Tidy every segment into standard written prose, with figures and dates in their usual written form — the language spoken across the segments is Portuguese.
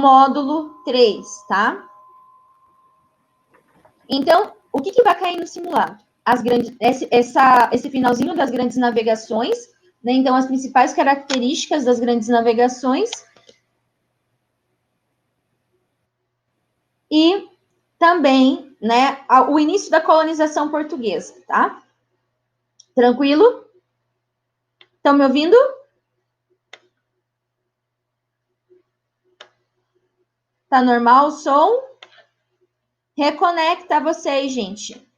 módulo 3, tá? Então, o que vai cair no simulado? Esse finalzinho das grandes navegações, né? Então, as principais características das grandes navegações. E também, né, o início da colonização portuguesa, tá? Tranquilo? Estão me ouvindo? Tá normal o som? Reconecta vocês, gente.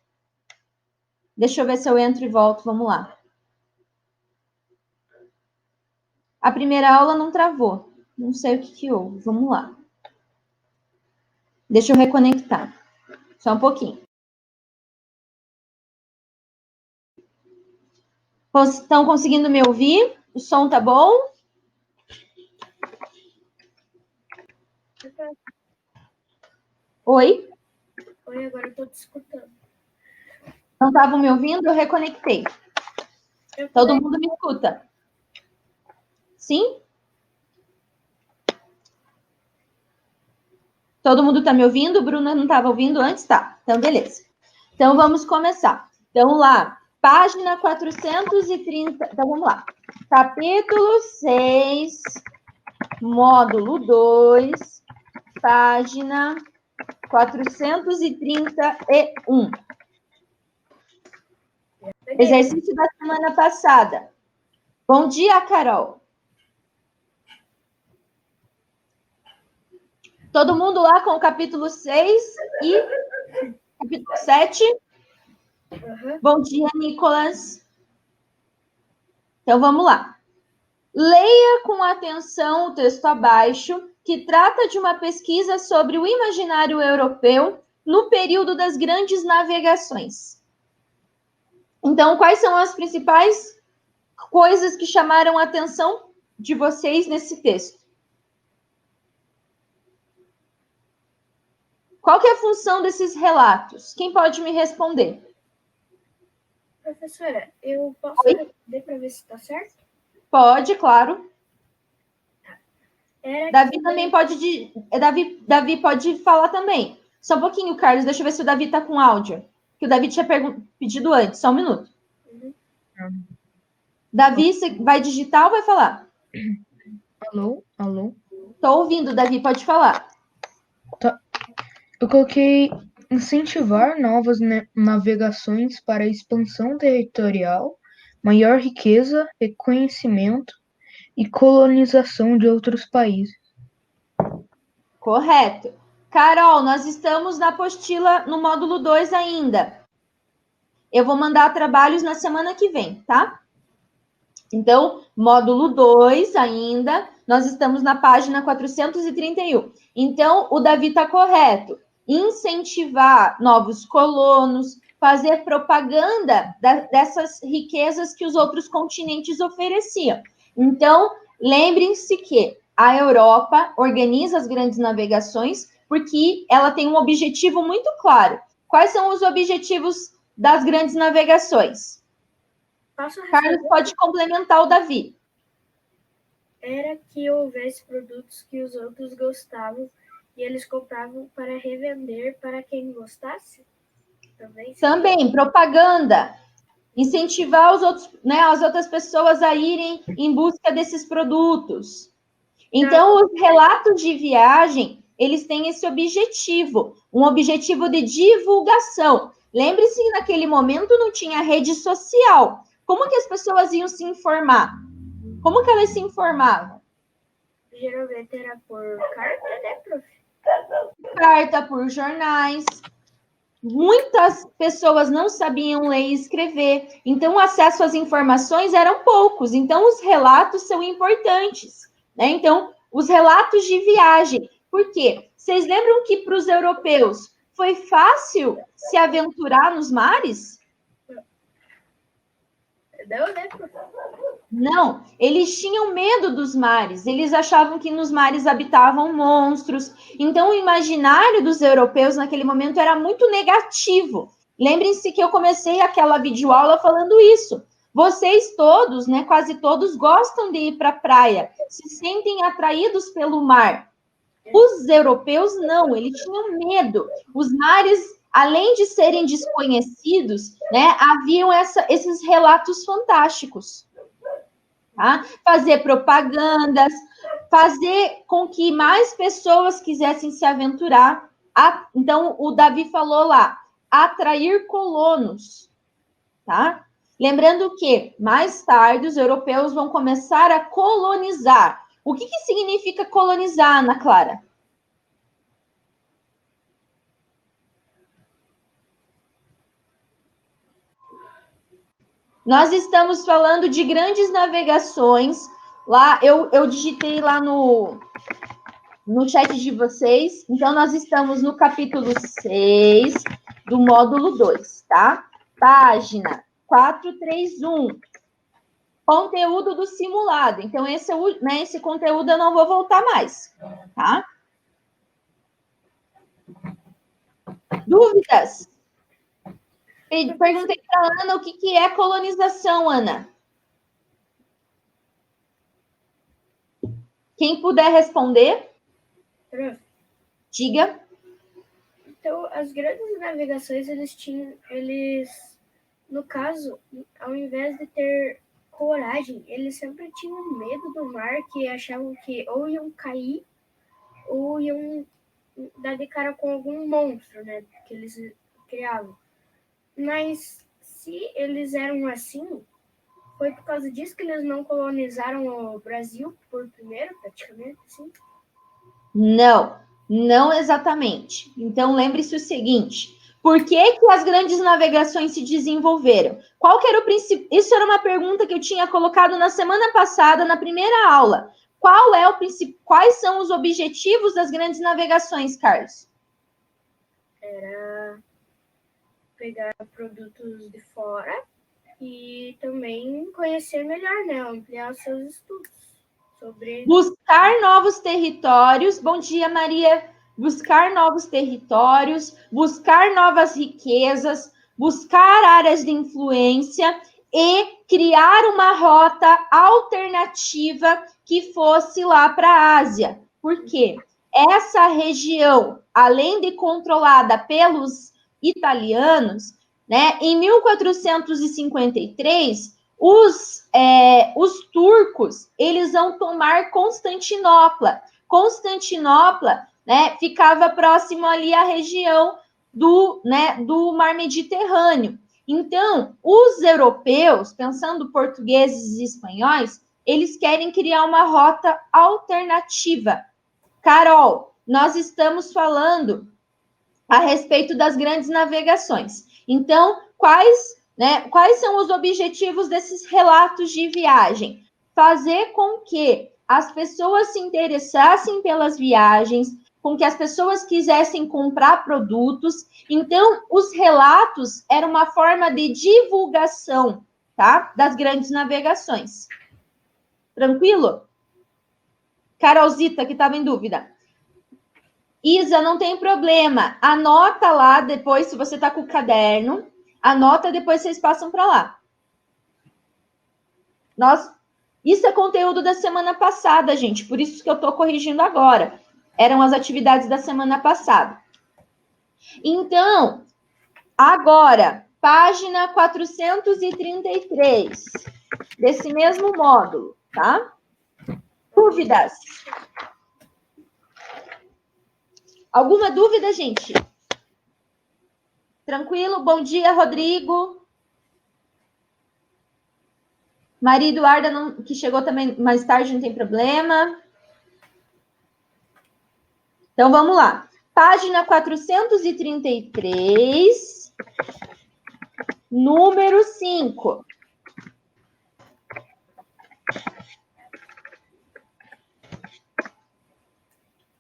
Deixa eu ver se eu entro e volto. Vamos lá. A primeira aula não travou. Não sei o que houve. Vamos lá. Deixa eu reconectar. Só um pouquinho. Estão conseguindo me ouvir? O som tá bom? Oi? Oi, agora eu tô te escutando. Não estavam me ouvindo? Eu reconectei. Todo mundo me escuta? Sim? Todo mundo tá me ouvindo? Bruna não estava ouvindo antes? Tá. Então, beleza. Então, vamos começar. Então, lá. Página 430. Então, vamos lá. Capítulo 6, módulo 2, página 431. Exercício da semana passada. Bom dia, Carol. Todo mundo lá com o capítulo 6 e capítulo 7? Uhum. Bom dia, Nicolas. Então, vamos lá. Leia com atenção o texto abaixo, que trata de uma pesquisa sobre o imaginário europeu no período das grandes navegações. Então, quais são as principais coisas que chamaram a atenção de vocês nesse texto? Qual que é a função desses relatos? Quem pode me responder? Professora, eu posso responder para ver se está certo? Pode, claro. Davi que... também pode... Davi pode falar também. Só um pouquinho, Carlos. Deixa eu ver se o Davi está com áudio. Que o Davi tinha pedido antes. Só um minuto. Uhum. Davi, você vai digitar ou vai falar? Alô? Alô? Estou ouvindo, Davi. Pode falar. Tá. Eu coloquei incentivar novas navegações para a expansão territorial, maior riqueza, reconhecimento e colonização de outros países. Correto. Carol, nós estamos na apostila no módulo 2 ainda. Eu vou mandar trabalhos na semana que vem, tá? Então, módulo 2 ainda, nós estamos na página 431. Então, o Davi está correto. Incentivar novos colonos, fazer propaganda dessas riquezas que os outros continentes ofereciam. Então, lembrem-se que a Europa organiza as grandes navegações porque ela tem um objetivo muito claro. Quais são os objetivos das grandes navegações? Carlos pode complementar o Davi. Era que houvesse produtos que os outros gostavam e eles compravam para revender para quem gostasse? Também, propaganda. Incentivar os outros, né, as outras pessoas a irem em busca desses produtos. Então, os relatos de viagem, eles têm esse objetivo, um objetivo de divulgação. Lembre-se que naquele momento não tinha rede social. Como que as pessoas iam se informar? Como que elas se informavam? Geralmente era por carta, né, prof? Carta, por jornais. Muitas pessoas não sabiam ler e escrever, então o acesso às informações eram poucos. Então, os relatos são importantes, né? Então, os relatos de viagem. Por quê? Vocês lembram que para os europeus foi fácil se aventurar nos mares? Não, né, prof? Não, eles tinham medo dos mares, eles achavam que nos mares habitavam monstros. Então, o imaginário dos europeus naquele momento era muito negativo. Lembrem-se que eu comecei aquela videoaula falando isso. Vocês todos, né, quase todos, gostam de ir para a praia, se sentem atraídos pelo mar. Os europeus não, eles tinham medo. Os mares, além de serem desconhecidos, né, haviam esses relatos fantásticos. Tá? Fazer propagandas, fazer com que mais pessoas quisessem se aventurar. Então, o Davi falou lá, atrair colonos. Tá? Lembrando que, mais tarde, os europeus vão começar a colonizar. O que significa colonizar, Ana Clara? Nós estamos falando de grandes navegações. Lá, eu digitei lá no chat de vocês. Então, nós estamos no capítulo 6 do módulo 2, tá? Página 431. Conteúdo do simulado. Então, esse conteúdo eu não vou voltar mais, tá? Dúvidas? Perguntei para a Ana o que é colonização, Ana. Quem puder responder, diga. Então, as grandes navegações, eles, no caso, ao invés de ter coragem, eles sempre tinham medo do mar, que achavam que ou iam cair ou iam dar de cara com algum monstro, né, que eles criavam. Mas se eles eram assim, foi por causa disso que eles não colonizaram o Brasil por primeiro, praticamente, assim? Não exatamente. Então, lembre-se o seguinte, por que as grandes navegações se desenvolveram? Qual que era o princípio? Isso era uma pergunta que eu tinha colocado na semana passada, na primeira aula. Quais são os objetivos das grandes navegações, Carlos? Era pegar produtos de fora e também conhecer melhor, né? Ampliar os seus estudos sobre... Buscar novos territórios. Bom dia, Maria. Buscar novos territórios, buscar novas riquezas, buscar áreas de influência e criar uma rota alternativa que fosse lá para a Ásia. Por quê? Essa região, além de controlada pelos italianos, né, em 1453, os turcos, eles vão tomar Constantinopla. Constantinopla, né, ficava próximo ali à região do Mar Mediterrâneo. Então, os europeus, pensando portugueses e espanhóis, eles querem criar uma rota alternativa. Carol, nós estamos falando a respeito das grandes navegações. Então, quais são os objetivos desses relatos de viagem? Fazer com que as pessoas se interessassem pelas viagens, com que as pessoas quisessem comprar produtos. Então, os relatos eram uma forma de divulgação, tá? Das grandes navegações. Tranquilo? Carolzita, que estava em dúvida. Isa, não tem problema. Anota lá depois, se você está com o caderno. Anota, depois vocês passam para lá. Isso é conteúdo da semana passada, gente. Por isso que eu estou corrigindo agora. Eram as atividades da semana passada. Então, agora, página 433 desse mesmo módulo, tá? Dúvidas? Alguma dúvida, gente? Tranquilo? Bom dia, Rodrigo. Maria Eduarda, que chegou também mais tarde, não tem problema. Então, vamos lá. Página 433, número 5.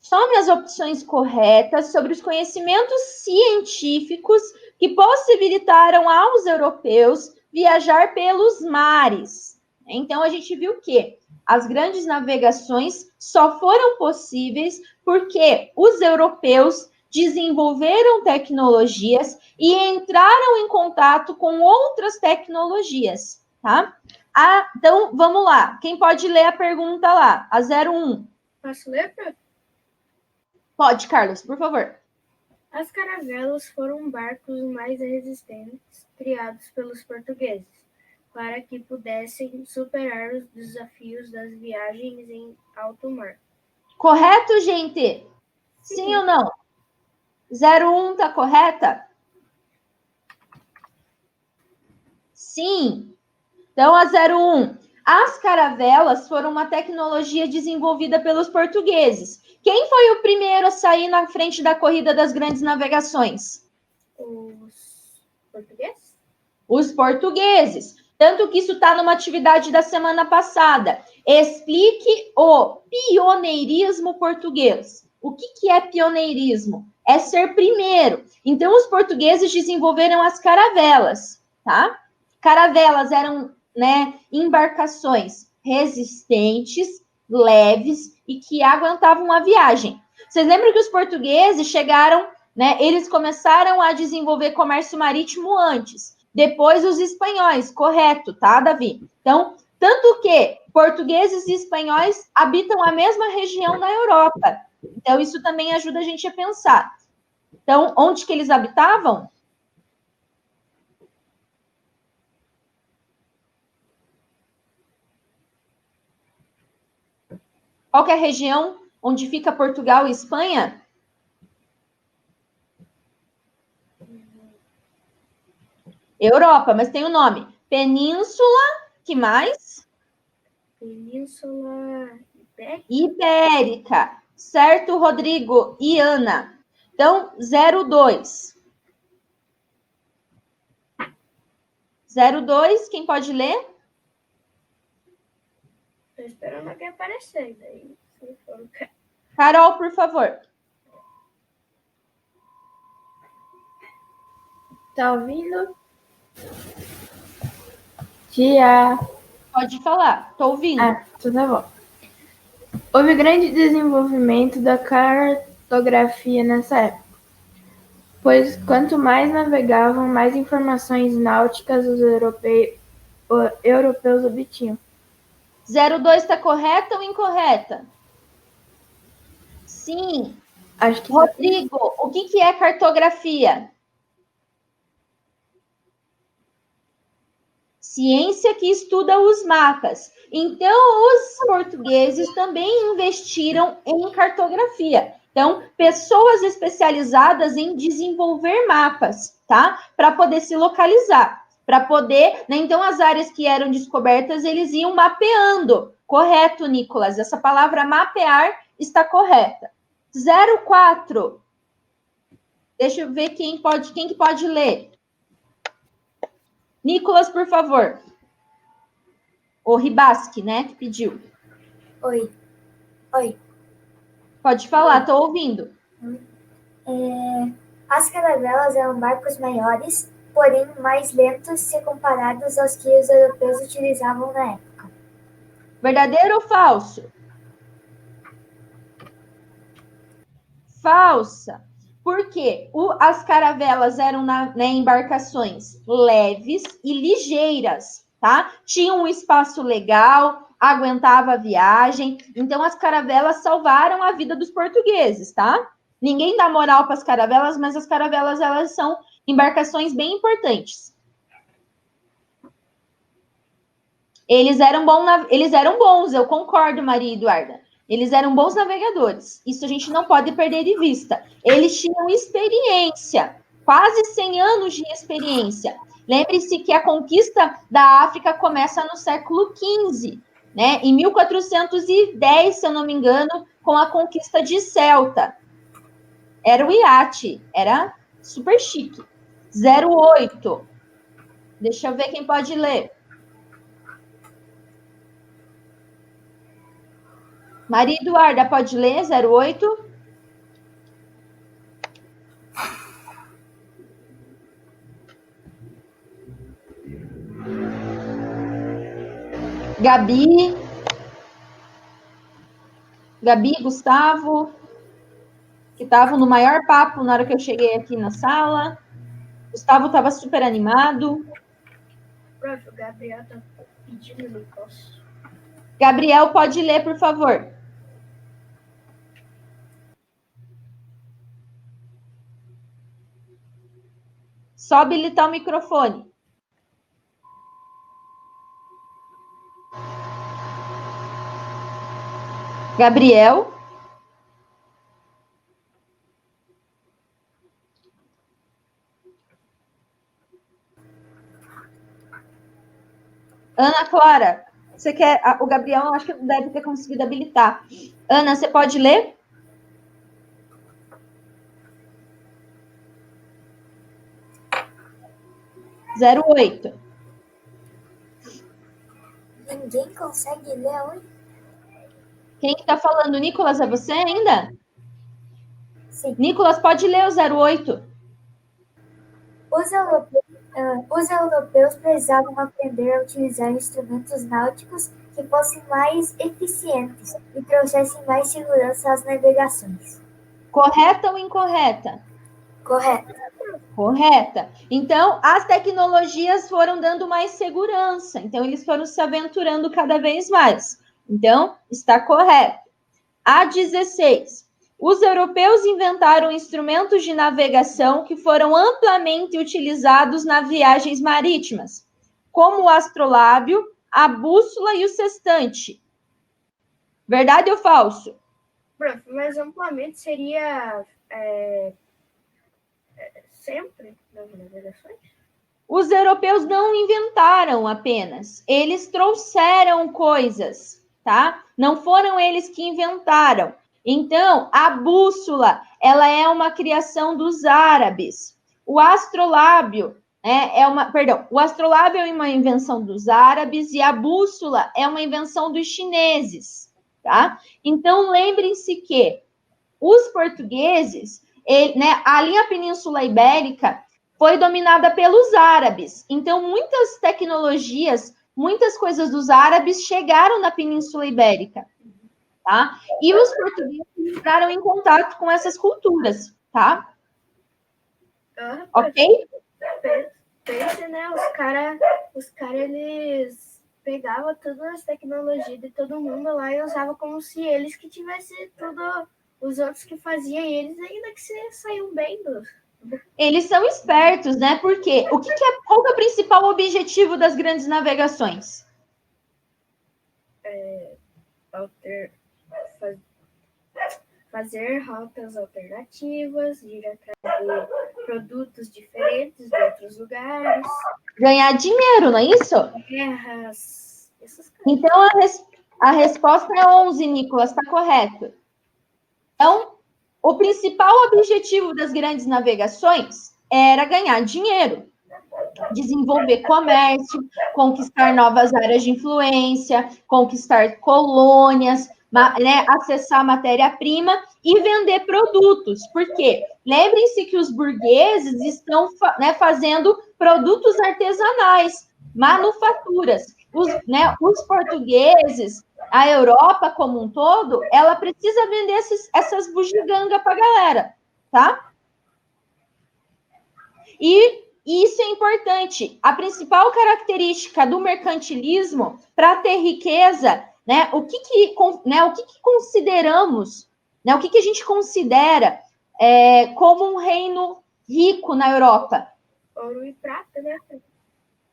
Some as opções corretas sobre os conhecimentos científicos que possibilitaram aos europeus viajar pelos mares. Então, a gente viu que as grandes navegações só foram possíveis porque os europeus desenvolveram tecnologias e entraram em contato com outras tecnologias, tá? Então, vamos lá. Quem pode ler a pergunta lá? A 01. Posso ler, prof? Pode, Carlos, por favor. As caravelas foram barcos mais resistentes criados pelos portugueses, para que pudessem superar os desafios das viagens em alto mar. Correto, gente? Sim ou não? 01 tá correta? Sim. Então, a 01. As caravelas foram uma tecnologia desenvolvida pelos portugueses. Quem foi o primeiro a sair na frente da corrida das grandes navegações? Os portugueses? Os portugueses. Tanto que isso está numa atividade da semana passada. Explique o pioneirismo português. O que é pioneirismo? É ser primeiro. Então, os portugueses desenvolveram as caravelas, tá? Caravelas eram, embarcações resistentes, leves e que aguentavam a viagem. Vocês lembram que os portugueses chegaram, eles começaram a desenvolver comércio marítimo antes. Depois os espanhóis, correto, tá, Davi? Então, tanto que portugueses e espanhóis habitam a mesma região na Europa. Então, isso também ajuda a gente a pensar. Então, onde que eles habitavam? Qual que é a região onde fica Portugal e Espanha? Europa, mas tem o nome. Península, que mais? Península Ibérica. Certo, Rodrigo e Ana? Então, 02. 02, quem pode ler? Estou esperando alguém aparecer. Daí, Carol, por favor. Tá ouvindo? Tia. Pode falar, tô ouvindo. Então tá bom. Houve grande desenvolvimento da cartografia nessa época, pois quanto mais navegavam, mais informações náuticas os europeus obtinham. 02 está correta ou incorreta? Sim. Acho que Rodrigo, o que é cartografia? Ciência que estuda os mapas. Então, os portugueses também investiram em cartografia. Então, pessoas especializadas em desenvolver mapas, tá? Para poder se localizar, para poder, Então, as áreas que eram descobertas, eles iam mapeando. Correto, Nicolas? Essa palavra mapear está correta. 04. Deixa eu ver quem que pode ler. Nicolas, por favor. O Ribasque, que pediu. Oi. Pode falar, estou ouvindo. As caravelas eram barcos maiores, porém mais lentos se comparados aos que os europeus utilizavam na época. Verdadeiro ou falso? Falsa. Por quê? As caravelas eram embarcações leves e ligeiras, tá? Tinham um espaço legal, aguentava a viagem. Então, as caravelas salvaram a vida dos portugueses, tá? Ninguém dá moral para as caravelas, mas as caravelas, elas são embarcações bem importantes. Eles eram bons, eu concordo, Maria Eduarda. Eles eram bons navegadores. Isso a gente não pode perder de vista. Eles tinham experiência, quase 100 anos de experiência. Lembre-se que a conquista da África começa no século XV, em 1410, se eu não me engano, com a conquista de Celta. Era o iate, era super chique. 08. Deixa eu ver quem pode ler. Maria Eduarda, pode ler? 08. Gabi, Gustavo, que estavam no maior papo na hora que eu cheguei aqui na sala. Gustavo estava super animado. Prof, o Gabriel está pedindo, não posso. Gabriel, pode ler, por favor. Só habilitar o microfone. Gabriel. Ana Clara, você quer... O Gabriel, eu acho que deve ter conseguido habilitar. Ana, você pode ler? Zero 08. Ninguém consegue ler hoje? Quem que tá falando? Nicolas, é você ainda? Sim. Nicolas, pode ler o 08. Os europeus precisavam aprender a utilizar instrumentos náuticos que fossem mais eficientes e trouxessem mais segurança às navegações. Correta ou incorreta? Correto. Correta. Então, as tecnologias foram dando mais segurança. Então, eles foram se aventurando cada vez mais. Então, está correto. A16. Os europeus inventaram instrumentos de navegação que foram amplamente utilizados nas viagens marítimas, como o astrolábio, a bússola e o sextante. Verdade ou falso? Prof, mas amplamente seria sempre nas navegações? Os europeus não inventaram apenas, eles trouxeram coisas, tá? Não foram eles que inventaram. Então, a bússola, ela é uma criação dos árabes. O astrolábio o astrolábio é uma invenção dos árabes e a bússola é uma invenção dos chineses, tá? Então, lembrem-se que os portugueses, a linha Península Ibérica foi dominada pelos árabes. Então, muitas tecnologias, muitas coisas dos árabes chegaram na Península Ibérica, tá? E os portugueses entraram em contato com essas culturas, tá? Ok? Pense, né? Os cara, eles pegavam todas as tecnologias de todo mundo lá e usavam como se eles que tivessem tudo, os outros que faziam, e eles ainda que se saíam bem dos... Eles são espertos, né? Porque qual que é o principal objetivo das grandes navegações? Fazer rotas alternativas, ir atrás de produtos diferentes de outros lugares. Ganhar dinheiro, não é isso? Guerras, essas coisas. Então, a resposta é 11, Nicolas, está correto. Então, o principal objetivo das grandes navegações era ganhar dinheiro, desenvolver comércio, conquistar novas áreas de influência, conquistar colônias, né, acessar matéria-prima e vender produtos. Por quê? Lembrem-se que os burgueses estão fazendo produtos artesanais, manufaturas. Os portugueses, a Europa como um todo, ela precisa vender essas bugigangas para a galera, tá? E isso é importante. A principal característica do mercantilismo, para ter riqueza, né? O que consideramos, né? O que a gente considera como um reino rico na Europa? Ouro e prata, né?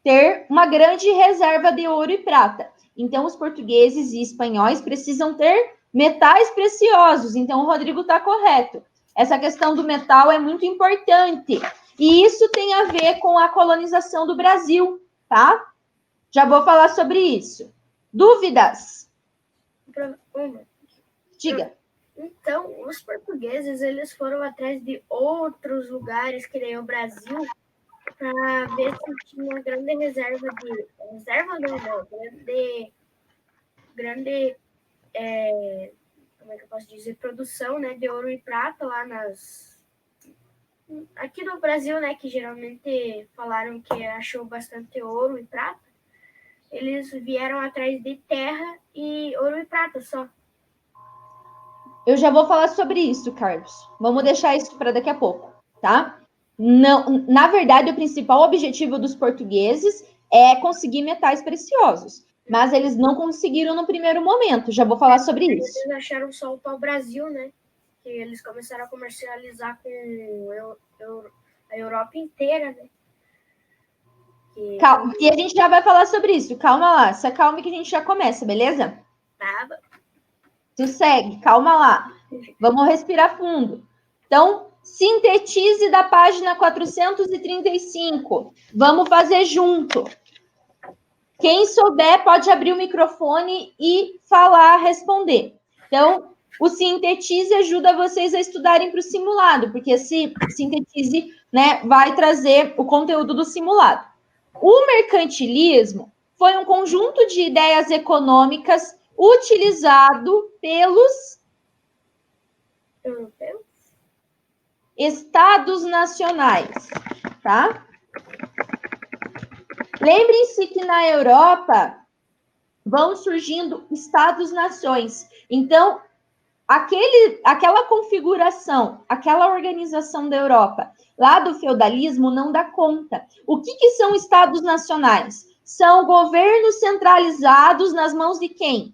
Ter uma grande reserva de ouro e prata. Então, os portugueses e espanhóis precisam ter metais preciosos. Então, o Rodrigo está correto. Essa questão do metal é muito importante. E isso tem a ver com a colonização do Brasil, tá? Já vou falar sobre isso. Dúvidas? Diga. Então, os portugueses, eles foram atrás de outros lugares, que nem o Brasil, para ver se tinha uma grande reserva de... Reserva não, grande como é que eu posso dizer? Produção, né, de ouro e prata lá aqui no Brasil, né, que geralmente falaram que achou bastante ouro e prata. Eles vieram atrás de terra e ouro e prata só. Eu já vou falar sobre isso, Carlos. Vamos deixar isso para daqui a pouco, tá? Não, na verdade, o principal objetivo dos portugueses é conseguir metais preciosos, mas eles não conseguiram no primeiro momento. Já vou falar sobre isso. Eles acharam só o pau-brasil, né? Que eles começaram a comercializar com a Europa inteira, né? Calma, e a gente já vai falar sobre isso. Calma lá, se acalme que a gente já começa, beleza? Tá. Tu segue, calma lá. Vamos respirar fundo. Então, sintetize da página 435. Vamos fazer junto. Quem souber pode abrir o microfone e falar, responder. Então, o sintetize ajuda vocês a estudarem para o simulado, porque esse sintetize, né, vai trazer o conteúdo do simulado. O mercantilismo foi um conjunto de ideias econômicas utilizado pelos Europeu? estados nacionais, tá? Lembrem-se que na Europa vão surgindo estados-nações. Então, aquela configuração, aquela organização da Europa, lá do feudalismo, não dá conta. O que são estados nacionais? São governos centralizados nas mãos de quem?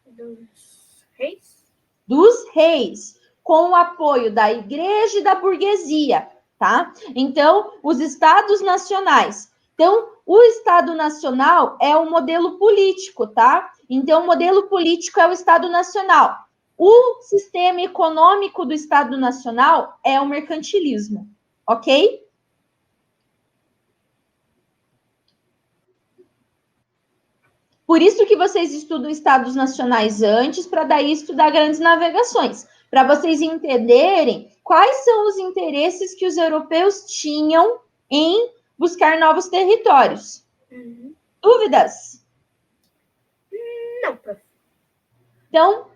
Dos reis? Dos reis, com o apoio da igreja e da burguesia, tá? Então, os estados nacionais. Então, o Estado Nacional é o modelo político, tá? Então, o modelo político é o Estado Nacional. O sistema econômico do Estado Nacional é o mercantilismo, ok? Por isso que vocês estudam estados nacionais antes, para daí estudar grandes navegações, para vocês entenderem quais são os interesses que os europeus tinham em buscar novos territórios. Dúvidas? Não, prof. Então,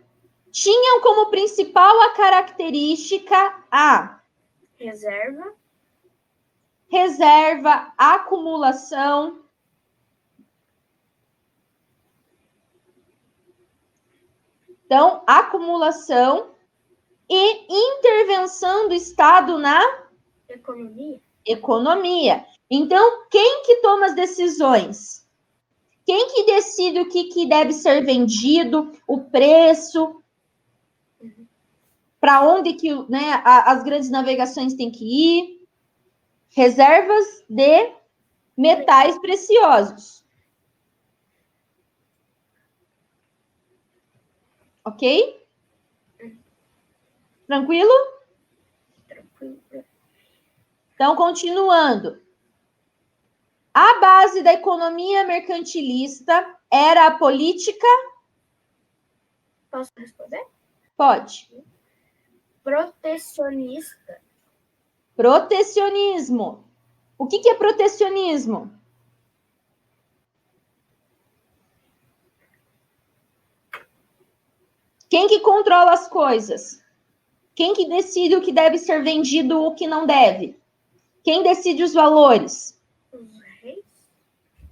tinham como principal a característica a reserva, acumulação. Então, acumulação e intervenção do Estado na economia. Então, quem que toma as decisões? Quem que decide o que deve ser vendido, o preço, para onde que, né, as grandes navegações têm que ir? Reservas de metais preciosos. Ok? Tranquilo? Tranquilo. Então, continuando. A base da economia mercantilista era a política? Posso responder? Pode. Protecionista. Protecionismo. O que é protecionismo? Quem que controla as coisas? Quem que decide o que deve ser vendido ou o que não deve? Quem decide os valores? Os reis?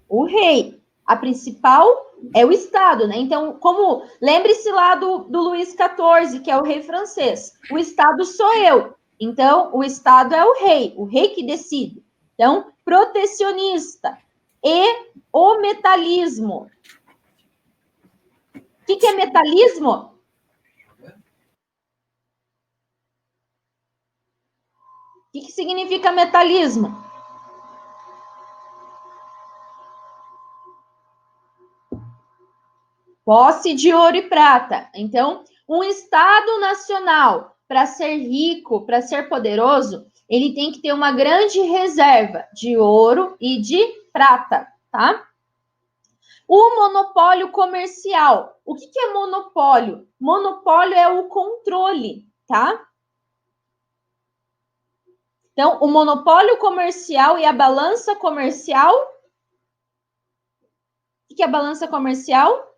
O rei. A principal é o Estado, né? Então, como... Lembre-se lá do Luís XIV, que é o rei francês. O Estado sou eu. Então, o Estado é o rei que decide. Então, protecionista. E o metalismo. O que é metalismo? O que significa metalismo? Posse de ouro e prata. Então, um Estado nacional, para ser rico, para ser poderoso, ele tem que ter uma grande reserva de ouro e de prata, tá? O monopólio comercial. O que é monopólio? Monopólio é o controle, tá? Então, o monopólio comercial e a balança comercial. O que é a balança comercial?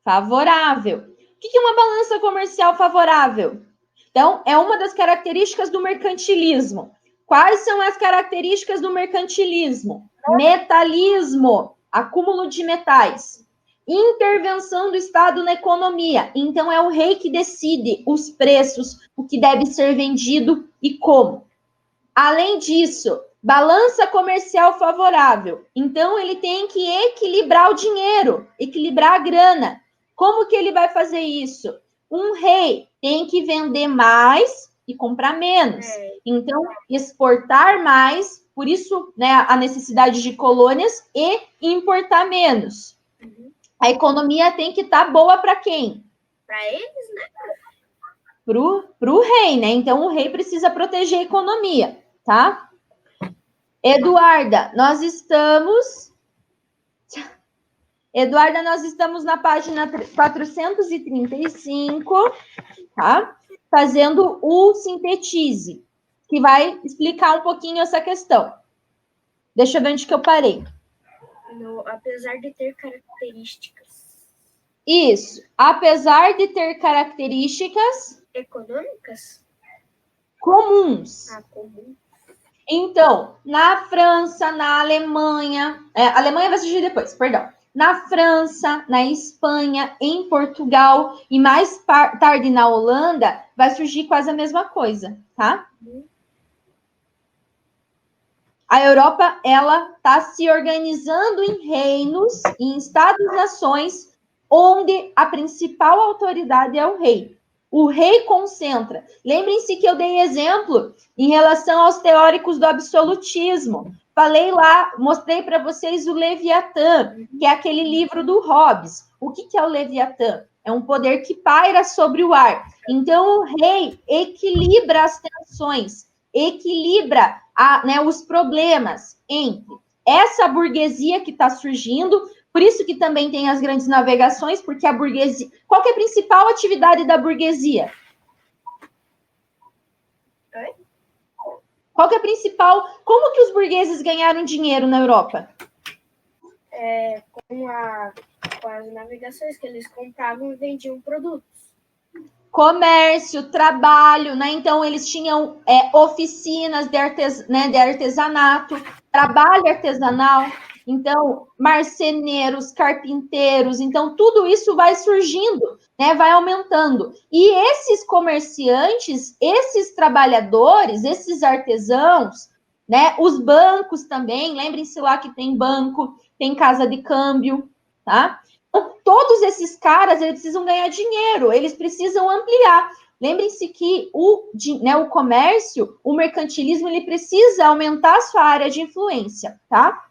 Favorável. O que é uma balança comercial favorável? Então, é uma das características do mercantilismo. Quais são as características do mercantilismo? Metalismo, acúmulo de metais. Intervenção do Estado na economia. Então, é o rei que decide os preços, o que deve ser vendido e como. Além disso, balança comercial favorável. Então, ele tem que equilibrar o dinheiro, equilibrar a grana. Como que ele vai fazer isso? Um rei tem que vender mais e comprar menos. Então, exportar mais, por isso, né, a necessidade de colônias e importar menos. A economia tem que estar boa para quem? Para eles, né? Para o rei, né? Então, o rei precisa proteger a economia, tá? Eduarda, nós estamos na página 435, tá? Fazendo o sintetize, que vai explicar um pouquinho essa questão. Deixa eu ver onde que eu parei. Apesar de ter características. Isso. Apesar de ter características econômicas comuns. Comum. Então, na França, na Alemanha, Alemanha vai surgir depois, perdão. Na França, na Espanha, em Portugal e mais tarde na Holanda, vai surgir quase a mesma coisa, tá? A Europa, ela está se organizando em reinos, em estados-nações, onde a principal autoridade é o rei. O rei concentra. Lembrem-se que eu dei exemplo em relação aos teóricos do absolutismo. Falei lá, mostrei para vocês o Leviatã, que é aquele livro do Hobbes. O que é o Leviatã? É um poder que paira sobre o ar. Então, o rei equilibra as tensões, equilibra os problemas entre essa burguesia que está surgindo. Por isso que também tem as grandes navegações, porque a burguesia... Qual que é a principal atividade da burguesia? Qual que é a principal... Como que os burgueses ganharam dinheiro na Europa? Com as navegações que eles compravam e vendiam produtos. Comércio, trabalho, né? Então, eles tinham oficinas de artesanato, trabalho artesanal. Então, marceneiros, carpinteiros, então tudo isso vai surgindo, né? Vai aumentando. E esses comerciantes, esses trabalhadores, esses artesãos, né? Os bancos também, lembrem-se lá que tem banco, tem casa de câmbio, tá? Então, todos esses caras, eles precisam ganhar dinheiro, eles precisam ampliar. Lembrem-se que o comércio, o mercantilismo, ele precisa aumentar a sua área de influência, tá?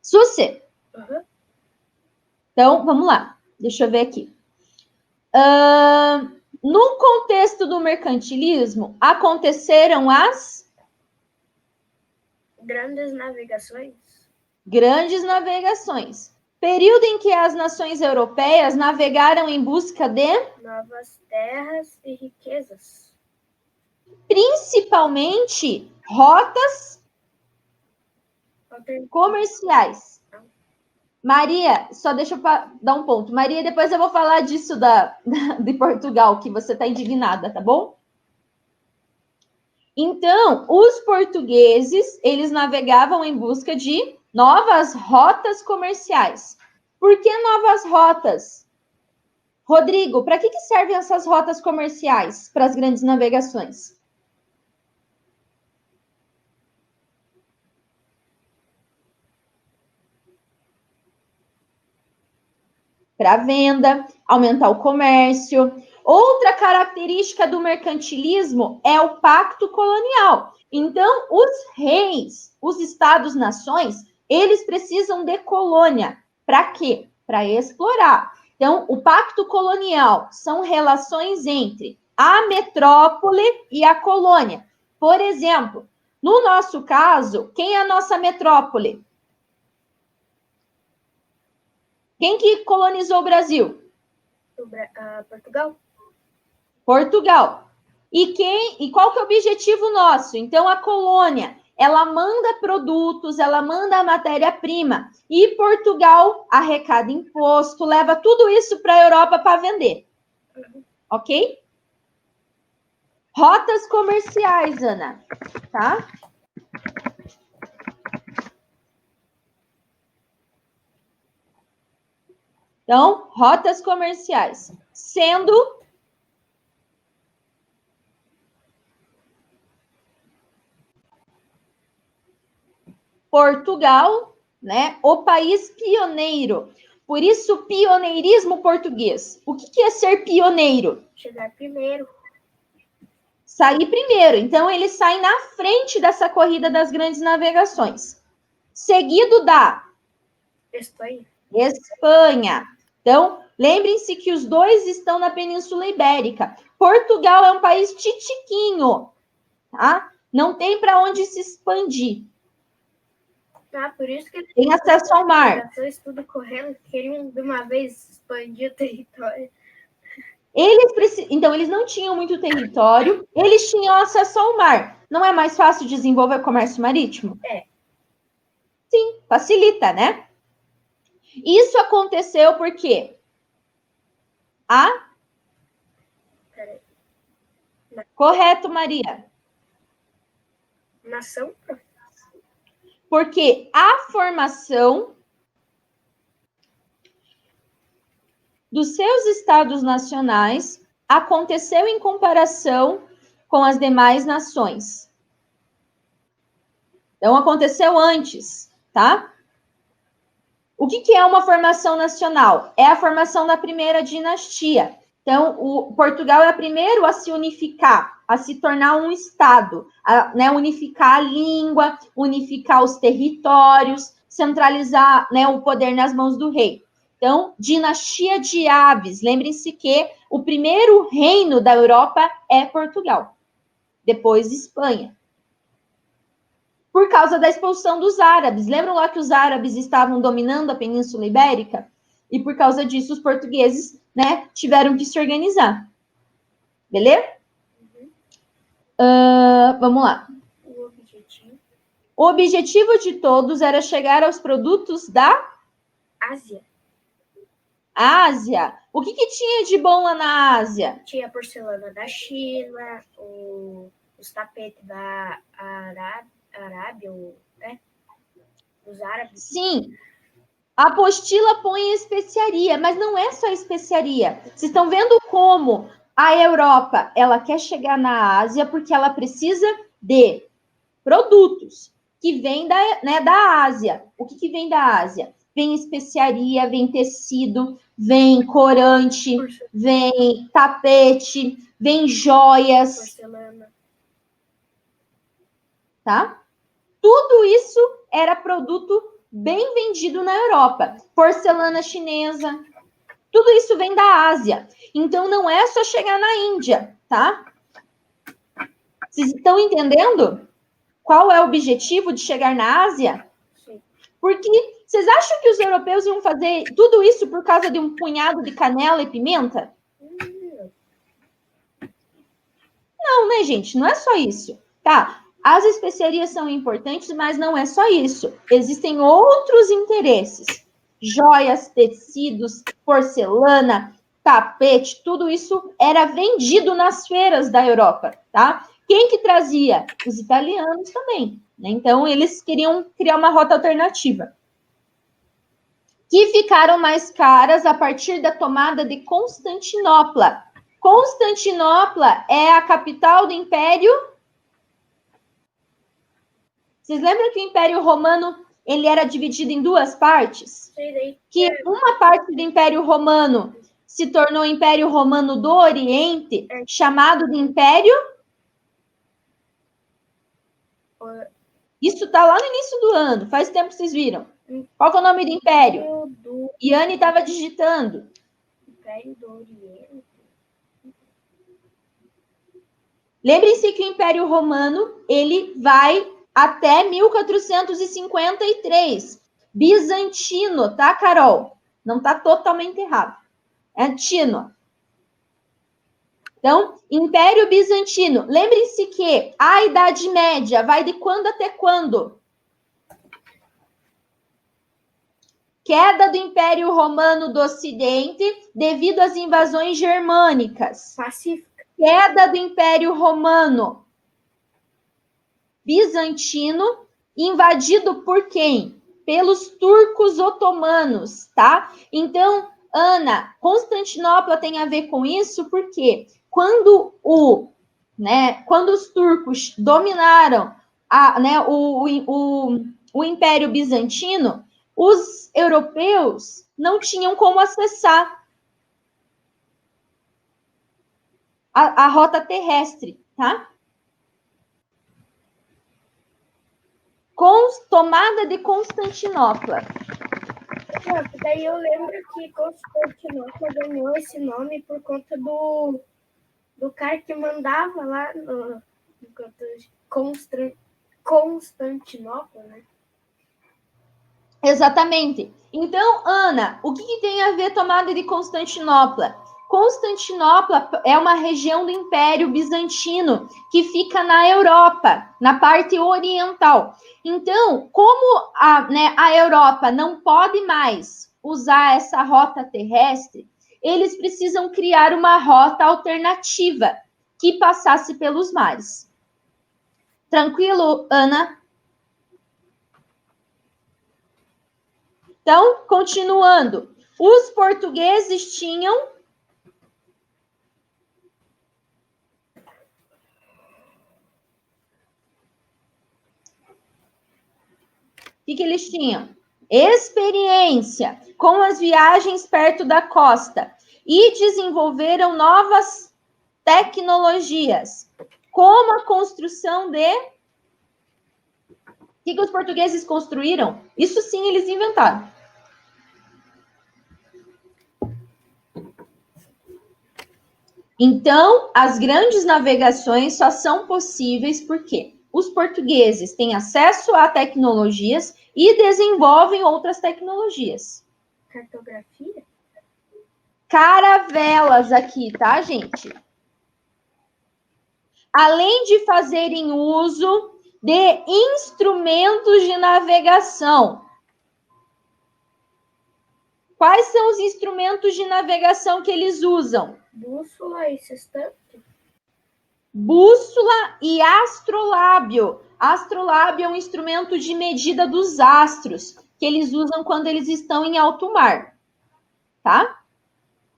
Sucê. Então, vamos lá. Deixa eu ver aqui. No contexto do mercantilismo, aconteceram as... Grandes navegações. Grandes navegações. Período em que as nações europeias navegaram em busca de... novas terras e riquezas. Principalmente rotas comerciais. Maria, só deixa eu dar um ponto. Maria, depois eu vou falar disso de Portugal, que você está indignada, tá bom? Então, os portugueses, eles navegavam em busca de novas rotas comerciais. Por que novas rotas? Rodrigo, para que servem essas rotas comerciais para as grandes navegações? Para venda, aumentar o comércio. Outra característica do mercantilismo é o pacto colonial. Então, os reis, os estados-nações, eles precisam de colônia. Para quê? Para explorar. Então, o pacto colonial são relações entre a metrópole e a colônia. Por exemplo, no nosso caso, quem é a nossa metrópole? Quem que colonizou o Brasil? Portugal. Portugal. E qual que é o objetivo nosso? Então, a colônia, ela manda produtos, ela manda a matéria-prima. E Portugal arrecada imposto, leva tudo isso para a Europa para vender. Ok? Rotas comerciais, Ana. Tá? Então, rotas comerciais. Sendo Portugal, né, o país pioneiro. Por isso, pioneirismo português. O que é ser pioneiro? Chegar primeiro. Sair primeiro. Então, ele sai na frente dessa corrida das grandes navegações. Seguido da Espanha. Então, lembrem-se que os dois estão na Península Ibérica. Portugal é um país titiquinho, tá? Não tem para onde se expandir. Tá, por isso que tem acesso ao mar. Tudo correndo, queriam de uma vez expandir o território. Então, eles não tinham muito território, eles tinham acesso ao mar. Não é mais fácil desenvolver comércio marítimo? É. Sim, facilita, né? Isso aconteceu porque Correto, Maria. Nação? Porque a formação dos seus estados nacionais aconteceu em comparação com as demais nações. Então, aconteceu antes, tá? O que é uma formação nacional? É a formação da primeira dinastia. Então, Portugal é o primeiro a se unificar, a se tornar um estado, unificar a língua, unificar os territórios, centralizar, o poder nas mãos do rei. Então, dinastia de Aves. Lembrem-se que o primeiro reino da Europa é Portugal. Depois Espanha. Por causa da expulsão dos árabes. Lembram lá que os árabes estavam dominando a Península Ibérica? E por causa disso, os portugueses, tiveram que se organizar. Beleza? Vamos lá. O objetivo de todos era chegar aos produtos da Ásia. O que tinha de bom lá na Ásia? Tinha a porcelana da China, os tapetes da Arábia, os árabes. Sim. A apostila põe especiaria, mas não é só especiaria. Vocês estão vendo como a Europa, ela quer chegar na Ásia porque ela precisa de produtos que vêm da Ásia. O que vem da Ásia? Vem especiaria, vem tecido, vem corante, vem tapete, vem joias. Porcelana. Tá? Tudo isso era produto bem vendido na Europa. Porcelana chinesa. Tudo isso vem da Ásia. Então, não é só chegar na Índia, tá? Vocês estão entendendo qual é o objetivo de chegar na Ásia? Sim. Porque vocês acham que os europeus iam fazer tudo isso por causa de um punhado de canela e pimenta? Não, né, gente? Não é só isso. Tá? As especiarias são importantes, mas não é só isso. Existem outros interesses. Joias, tecidos, porcelana, tapete, tudo isso era vendido nas feiras da Europa, tá? Quem que trazia? Os italianos também, né? Então, eles queriam criar uma rota alternativa. Que ficaram mais caras a partir da tomada de Constantinopla. Constantinopla é a capital do Império. Vocês lembram que o Império Romano ele era dividido em duas partes? Que uma parte do Império Romano se tornou Império Romano do Oriente, chamado de Império. Isso está lá no início do ano, faz tempo que vocês viram. Qual que é o nome do império? Iane estava digitando. Império do Oriente. Lembrem-se que o Império Romano ele vai até 1453. Bizantino, tá, Carol? Não está totalmente errado. É antino. Então, Império Bizantino. Lembrem-se que a Idade Média vai de quando até quando? Queda do Império Romano do Ocidente devido às invasões germânicas. Pacífica. Queda do Império Romano Bizantino, invadido por quem? Pelos turcos otomanos, tá? Então, Ana, Constantinopla tem a ver com isso porque quando os turcos dominaram o Império Bizantino, os europeus não tinham como acessar a rota terrestre, tá? Tomada de Constantinopla. Daí eu lembro que Constantinopla ganhou esse nome por conta do cara que mandava lá no Constantinopla, né? Exatamente. Então, Ana, o que tem a ver tomada de Constantinopla? Constantinopla é uma região do Império Bizantino que fica na Europa, na parte oriental. Então, como a Europa não pode mais usar essa rota terrestre, eles precisam criar uma rota alternativa que passasse pelos mares. Tranquilo, Ana? Então, continuando. Os portugueses tinham... O que eles tinham? Experiência com as viagens perto da costa e desenvolveram novas tecnologias, como a construção de... O que os portugueses construíram? Isso sim, eles inventaram. Então, as grandes navegações só são possíveis porque os portugueses têm acesso a tecnologias e desenvolvem outras tecnologias. Cartografia? Caravelas aqui, tá, gente? Além de fazerem uso de instrumentos de navegação. Quais são os instrumentos de navegação que eles usam? Bússola e sextante? Bússola e astrolábio. Astrolábio é um instrumento de medida dos astros que eles usam quando eles estão em alto mar, tá?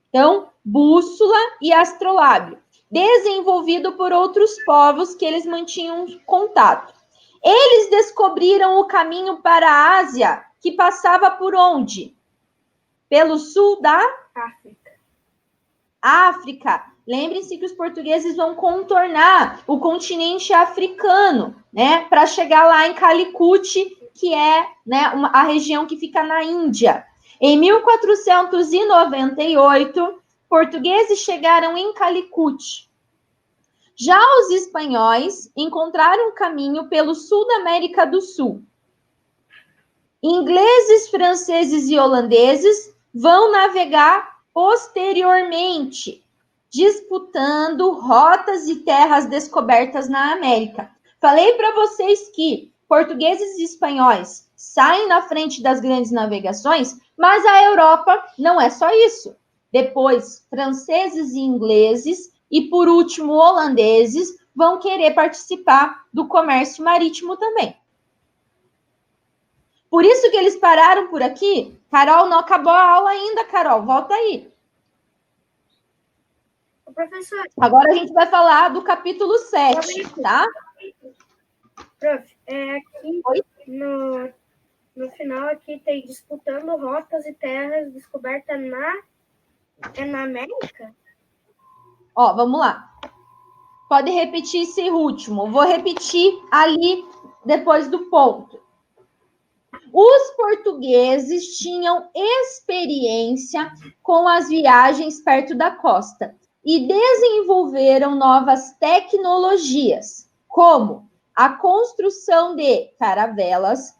Então, bússola e astrolábio, desenvolvido por outros povos que eles mantinham contato. Eles descobriram o caminho para a Ásia, que passava por onde? Pelo sul da África. Lembrem-se que os portugueses vão contornar o continente africano, né, para chegar lá em Calicut, que é, né, a região que fica na Índia. Em 1498, portugueses chegaram em Calicut. Já os espanhóis encontraram um caminho pelo sul da América do Sul. Ingleses, franceses e holandeses vão navegar posteriormente, disputando rotas e terras descobertas na América. Falei para vocês que portugueses e espanhóis saem na frente das grandes navegações, mas a Europa não é só isso. Depois, franceses e ingleses e, por último, holandeses vão querer participar do comércio marítimo também. Por isso que eles pararam por aqui. Carol, não acabou a aula ainda, Carol. Volta aí. Professor. Agora a gente vai falar do capítulo 7, tá? Prof, aqui no final aqui tem disputando rotas e terras descobertas na América? Ó, vamos lá. Pode repetir esse último. Vou repetir ali depois do ponto. Os portugueses tinham experiência com as viagens perto da costa e desenvolveram novas tecnologias, como a construção de caravelas,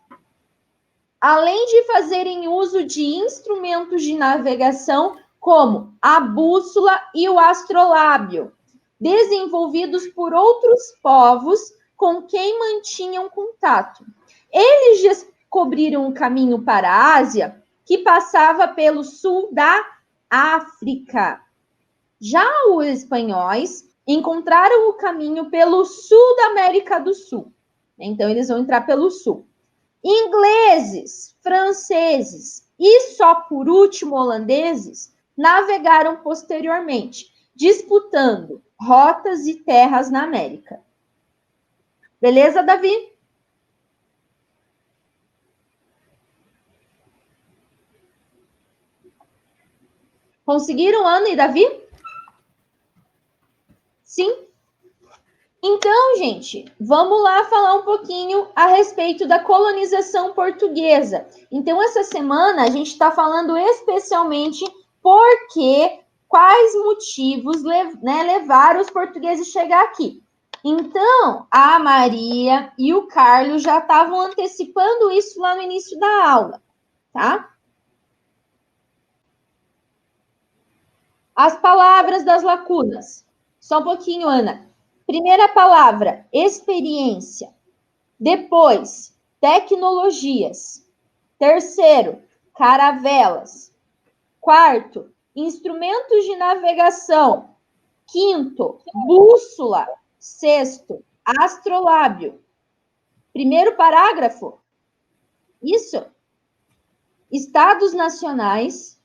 além de fazerem uso de instrumentos de navegação, como a bússola e o astrolábio, desenvolvidos por outros povos com quem mantinham contato. Eles descobriram um caminho para a Ásia que passava pelo sul da África. Já os espanhóis encontraram o caminho pelo sul da América do Sul. Então, eles vão entrar pelo sul. Ingleses, franceses e, só por último, holandeses navegaram posteriormente, disputando rotas e terras na América. Beleza, Davi? Conseguiram, Ana e Davi? Sim? Então, gente, vamos lá falar um pouquinho a respeito da colonização portuguesa. Então, essa semana a gente está falando especialmente quais motivos levaram os portugueses a chegar aqui. Então, a Maria e o Carlos já estavam antecipando isso lá no início da aula, tá? As palavras das lacunas. Só um pouquinho, Ana. Primeira palavra, experiência. Depois, tecnologias. Terceiro, caravelas. Quarto, instrumentos de navegação. Quinto, bússola. Sexto, astrolábio. Primeiro parágrafo. Isso. Estados nacionais.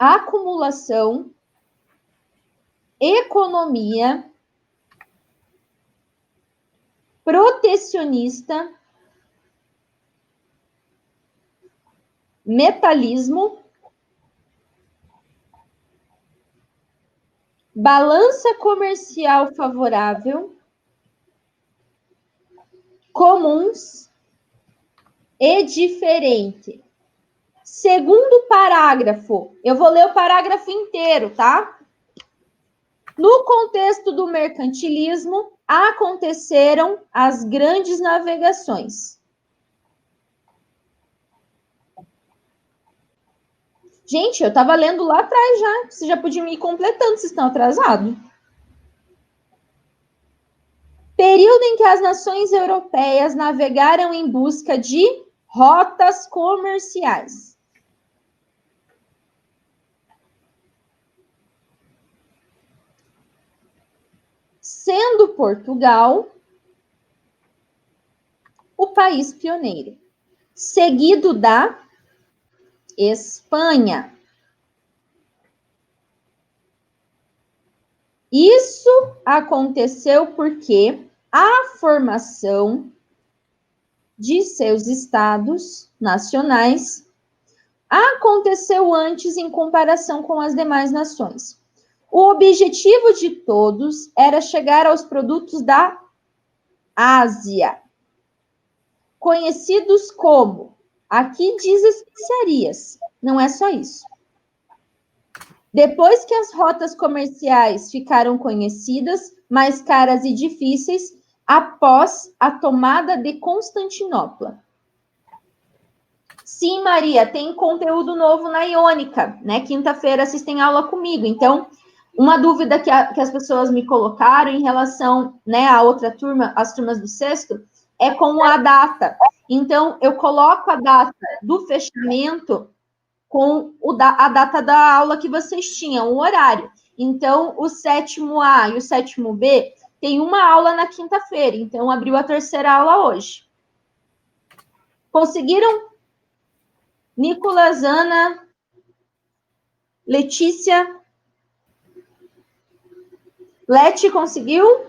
Acumulação. Economia. Protecionista. Metalismo. Balança comercial favorável, comuns e diferente. Segundo parágrafo, eu vou ler o parágrafo inteiro, tá? No contexto do mercantilismo, aconteceram as grandes navegações. Gente, eu estava lendo lá atrás já. Vocês já podiam ir completando, vocês estão atrasados. Período em que as nações europeias navegaram em busca de rotas comerciais. Sendo Portugal o país pioneiro, seguido da Espanha. Isso aconteceu porque a formação de seus estados nacionais aconteceu antes em comparação com as demais nações. O objetivo de todos era chegar aos produtos da Ásia, conhecidos como, aqui diz especiarias, não é só isso. Depois que as rotas comerciais ficaram conhecidas, mais caras e difíceis, após a tomada de Constantinopla. Sim, Maria, tem conteúdo novo na Iônica, né? Quinta-feira vocês têm aula comigo. Então, uma dúvida que as pessoas me colocaram em relação, né, à outra turma, as turmas do sexto, é com a data. Então, eu coloco a data do fechamento com a data da aula que vocês tinham, o horário. Então, o sétimo A e o sétimo B tem uma aula na quinta-feira. Então, abriu a terceira aula hoje. Conseguiram? Nicolas, Ana, Letícia, Leti, conseguiu?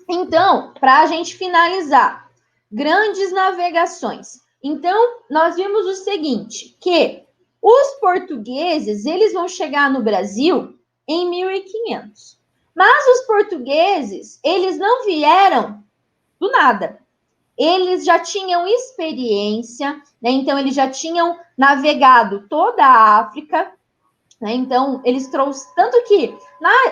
Então, para a gente finalizar, grandes navegações. Então, nós vimos o seguinte, que os portugueses, eles vão chegar no Brasil em 1500. Mas os portugueses, eles não vieram do nada. Eles já tinham experiência, né? Então, eles já tinham navegado toda a África, né? Então, eles trouxeram... Tanto que,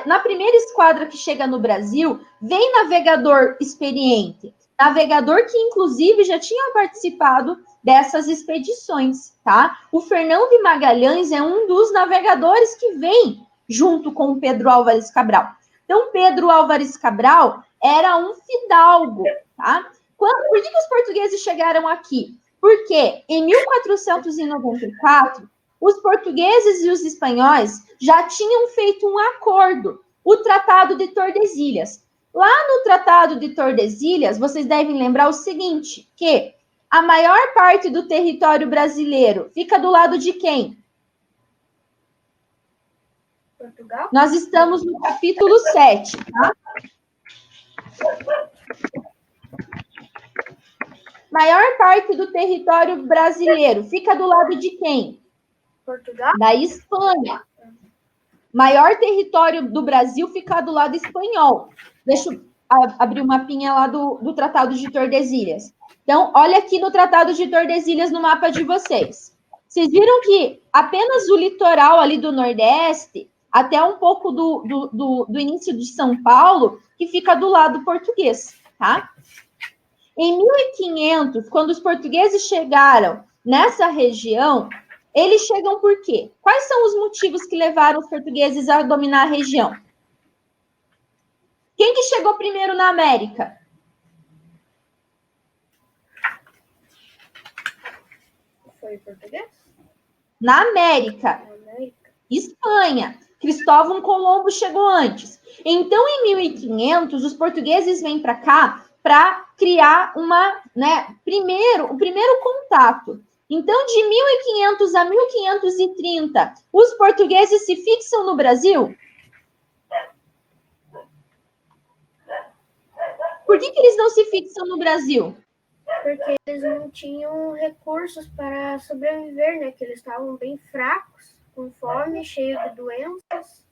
na primeira esquadra que chega no Brasil, vem navegador experiente. Navegador que, inclusive, já tinha participado dessas expedições, tá? O Fernão de Magalhães é um dos navegadores que vem junto com o Pedro Álvares Cabral. Então, Pedro Álvares Cabral era um fidalgo, tá? Por que os portugueses chegaram aqui? Porque em 1494, os portugueses e os espanhóis já tinham feito um acordo, o Tratado de Tordesilhas. Lá no Tratado de Tordesilhas, vocês devem lembrar o seguinte, que a maior parte do território brasileiro fica do lado de quem? Portugal? Nós estamos no capítulo 7, tá? Maior parte do território brasileiro fica do lado de quem? Portugal? Da Espanha. Maior território do Brasil fica do lado espanhol. Deixa eu abrir o mapinha lá do Tratado de Tordesilhas. Então, olha aqui no Tratado de Tordesilhas no mapa de vocês. Vocês viram que apenas o litoral ali do Nordeste, até um pouco do início de São Paulo, que fica do lado português, tá? Em 1500, quando os portugueses chegaram nessa região, eles chegam por quê? Quais são os motivos que levaram os portugueses a dominar a região? Quem que chegou primeiro na América? Foi português? Na América. Na América. Espanha. Cristóvão Colombo chegou antes. Então, em 1500, os portugueses vêm para cá para criar o primeiro contato. Então, de 1500 a 1530, os portugueses se fixam no Brasil? Por que eles não se fixam no Brasil? Porque eles não tinham recursos para sobreviver, né? Que eles estavam bem fracos, com fome, cheios de doenças.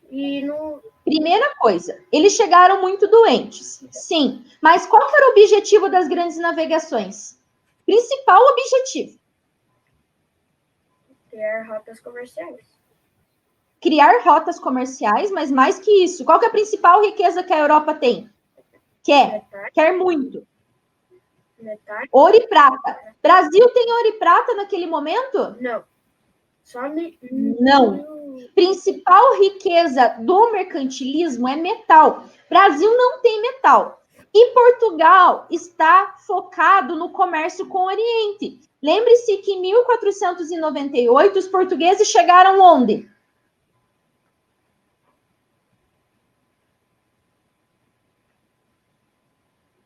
E não... Primeira coisa, eles chegaram muito doentes, sim. Mas qual que era o objetivo das grandes navegações? Principal objetivo. Criar rotas comerciais. Criar rotas comerciais, mas mais que isso. Qual que é a principal riqueza que a Europa tem? Quer muito. Metal? Ouro e prata. Brasil tem ouro e prata naquele momento? Não. Só Não. Principal riqueza do mercantilismo é metal. Brasil não tem metal. E Portugal está focado no comércio com o Oriente. Lembre-se que em 1498 os portugueses chegaram onde?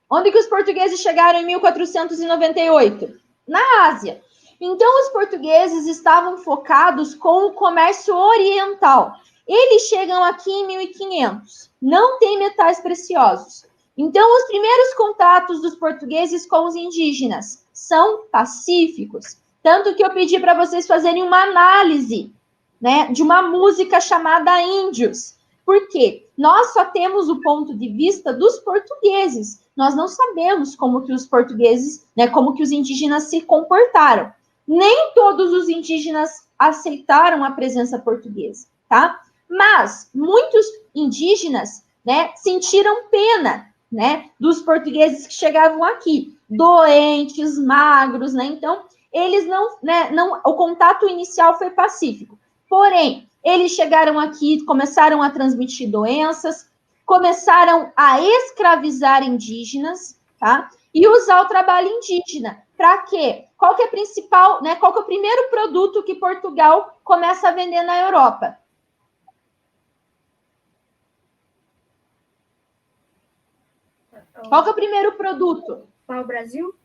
Onde que os portugueses chegaram em 1498? Na Ásia. Então, os portugueses estavam focados com o comércio oriental. Eles chegam aqui em 1500. Não tem metais preciosos. Então, os primeiros contatos dos portugueses com os indígenas são pacíficos. Tanto que eu pedi para vocês fazerem uma análise, né, de uma música chamada Índios. Por quê? Nós só temos o ponto de vista dos portugueses. Nós não sabemos como que os portugueses, né, como que os indígenas se comportaram. Nem todos os indígenas aceitaram a presença portuguesa, tá? Mas muitos indígenas, né, sentiram pena, né, dos portugueses que chegavam aqui, doentes, magros, né? Então, eles o contato inicial foi pacífico. Porém, eles chegaram aqui, começaram a transmitir doenças, começaram a escravizar indígenas, tá? E usar o trabalho indígena. Para quê? Qual que é a principal, né? Qual que é o primeiro produto que Portugal começa a vender na Europa? Qual que é o primeiro produto? Pau-Brasil?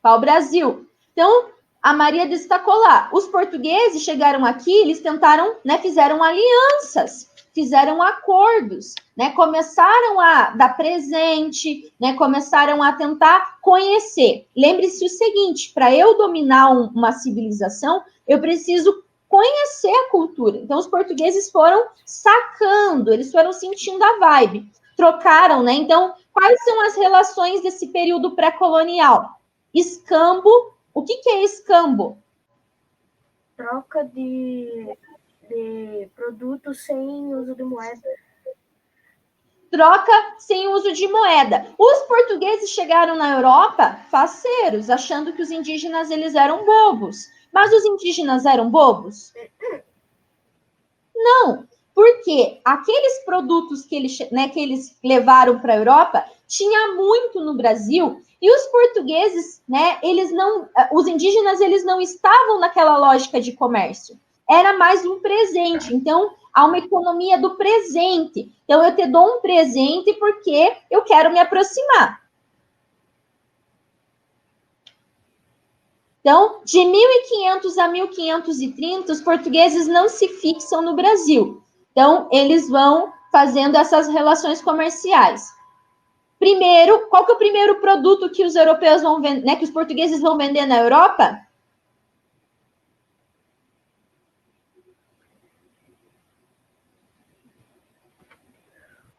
Pau-Brasil. Então, a Maria destacou lá. Os portugueses chegaram aqui, eles tentaram, né? Fizeram alianças, fizeram acordos, né? Começaram a dar presente, né? Começaram a tentar conhecer. Lembre-se o seguinte, para eu dominar uma civilização, eu preciso conhecer a cultura. Então, os portugueses foram sacando, eles foram sentindo a vibe. Trocaram, né? Então, quais são as relações desse período pré-colonial? Escambo. O que é escambo? Troca de produtos sem uso de moeda. Troca sem uso de moeda. Os portugueses chegaram na Europa faceiros, achando que os indígenas eles eram bobos. Mas os indígenas eram bobos? Não, porque aqueles produtos que eles levaram para a Europa tinha muito no Brasil. E os portugueses, né, os indígenas, eles não estavam naquela lógica de comércio. Era mais um presente. Então, há uma economia do presente. Então, eu te dou um presente porque eu quero me aproximar. Então, de 1500 a 1530, os portugueses não se fixam no Brasil. Então, eles vão fazendo essas relações comerciais. Primeiro, qual que é o primeiro produto que os europeus vão vender, né, que os portugueses vão vender na Europa?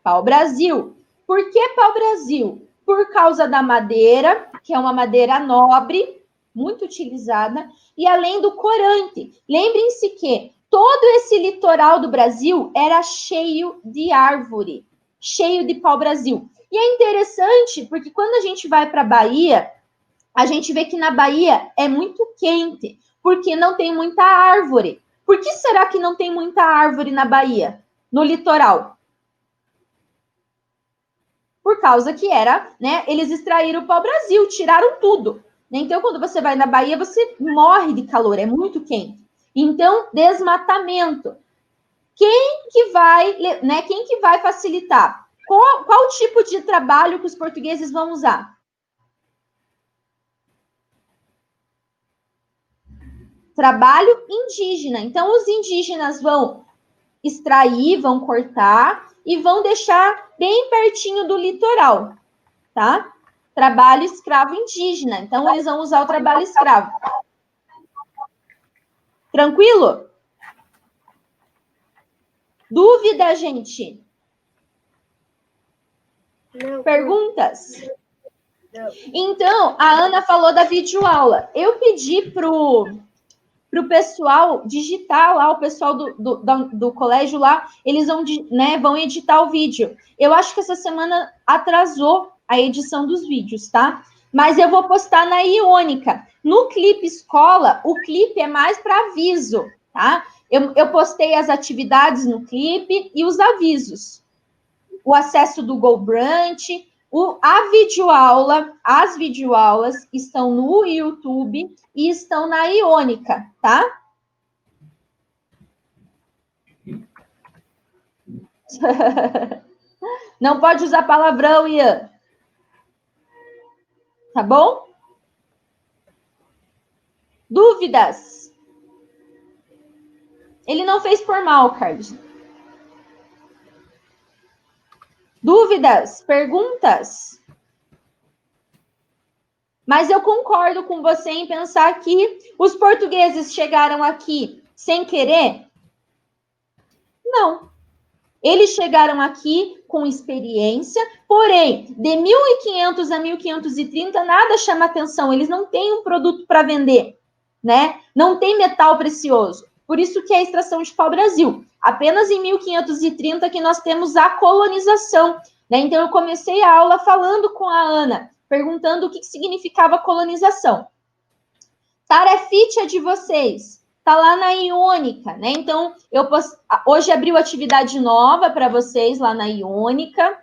Pau-brasil. Por que pau-brasil? Por causa da madeira, que é uma madeira nobre, muito utilizada, e além do corante. Lembrem-se que todo esse litoral do Brasil era cheio de árvore, cheio de pau-brasil. E é interessante, porque quando a gente vai para a Bahia, a gente vê que na Bahia é muito quente, porque não tem muita árvore. Por que será que não tem muita árvore na Bahia, no litoral? Por causa que era, né? Eles extraíram o pau-brasil, tiraram tudo. Então, quando você vai na Bahia, você morre de calor, é muito quente. Então, desmatamento. Quem que vai facilitar? Qual tipo de trabalho que os portugueses vão usar? Trabalho indígena. Então, os indígenas vão extrair, vão cortar e vão deixar bem pertinho do litoral, tá? Trabalho escravo indígena. Então, eles vão usar o trabalho escravo. Tranquilo? Dúvida, gente? Não. Perguntas? Não. Então, a Ana falou da videoaula. Eu pedi pro pessoal digitar lá, o pessoal do colégio lá, eles vão editar o vídeo. Eu acho que essa semana atrasou a edição dos vídeos, tá? Mas eu vou postar na Iônica. No Clipe Escola, o clipe é mais para aviso, tá? Eu postei as atividades no clipe e os avisos. O acesso do GoBrunch, as videoaulas estão no YouTube e estão na Iônica, tá? Não pode usar palavrão, Ian. Tá bom? Dúvidas? Ele não fez por mal, Carlos. Dúvidas? Perguntas? Mas eu concordo com você em pensar que os portugueses chegaram aqui sem querer? Não. Eles chegaram aqui com experiência, porém, de 1500 a 1530, nada chama atenção. Eles não têm um produto para vender, né? Não tem metal precioso. Por isso que é a extração de pau-brasil. Apenas em 1530 que nós temos a colonização, né? Então, eu comecei a aula falando com a Ana, perguntando o que significava colonização. Tarefinha de vocês. Tá lá na Iônica, né? Então, hoje abriu atividade nova para vocês lá na Iônica,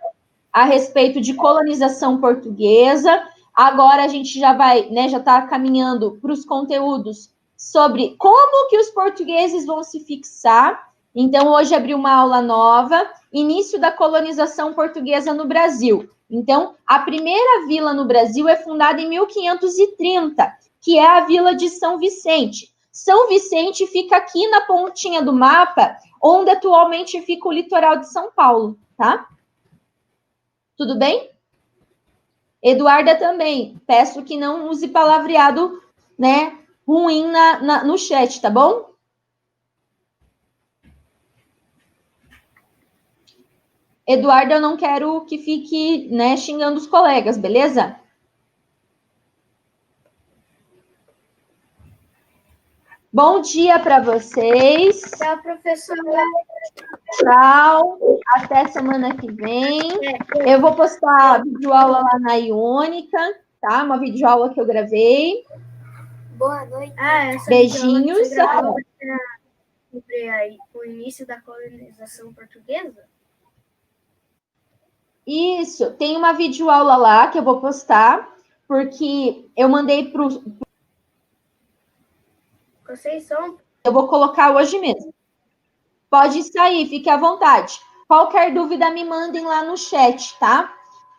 a respeito de colonização portuguesa. Agora a gente já vai, né? Já está caminhando para os conteúdos sobre como que os portugueses vão se fixar. Então, hoje abriu uma aula nova, início da colonização portuguesa no Brasil. Então, a primeira vila no Brasil é fundada em 1530, que é a Vila de São Vicente. São Vicente fica aqui na pontinha do mapa, onde atualmente fica o litoral de São Paulo, tá? Tudo bem? Eduarda também. Peço que não use palavreado, né, ruim no chat, tá bom? Eduarda, eu não quero que fique, né, xingando os colegas, beleza? Bom dia para vocês. Tchau, professora. Tchau. Até semana que vem. Eu vou postar a videoaula lá na Iônica, tá? Uma videoaula que eu gravei. Boa noite. Essa Beijinhos. Sobre aí, o início da colonização portuguesa? Isso. Tem uma videoaula lá que eu vou postar, porque eu mandei para os... Vocês são... Eu vou colocar hoje mesmo. Pode sair, fique à vontade. Qualquer dúvida, me mandem lá no chat, tá?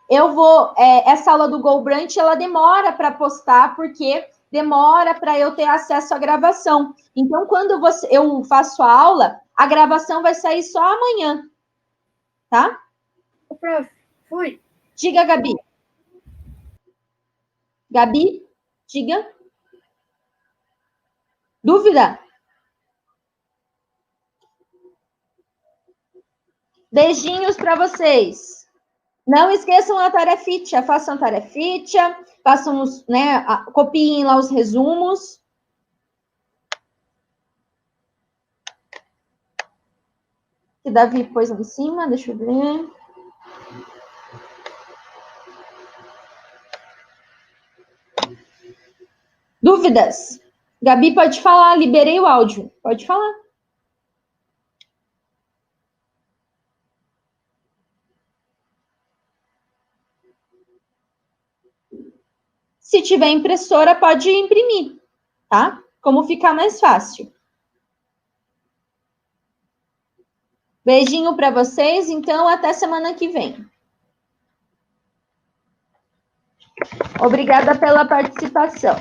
Eu vou... essa aula do GoBrunch, ela demora para postar, porque demora para eu ter acesso à gravação. Então, quando eu faço a aula, a gravação vai sair só amanhã, tá? Prof, fui. Diga, Gabi. Gabi, diga. Dúvida? Beijinhos para vocês. Não esqueçam a tareficha, façam a tareficha, façam os, né, copiem lá os resumos. Que Davi pôs lá em cima, deixa eu ver. Dúvidas? Gabi, pode falar, liberei o áudio. Pode falar. Se tiver impressora, pode imprimir, tá? Como ficar mais fácil. Beijinho para vocês, então até semana que vem. Obrigada pela participação.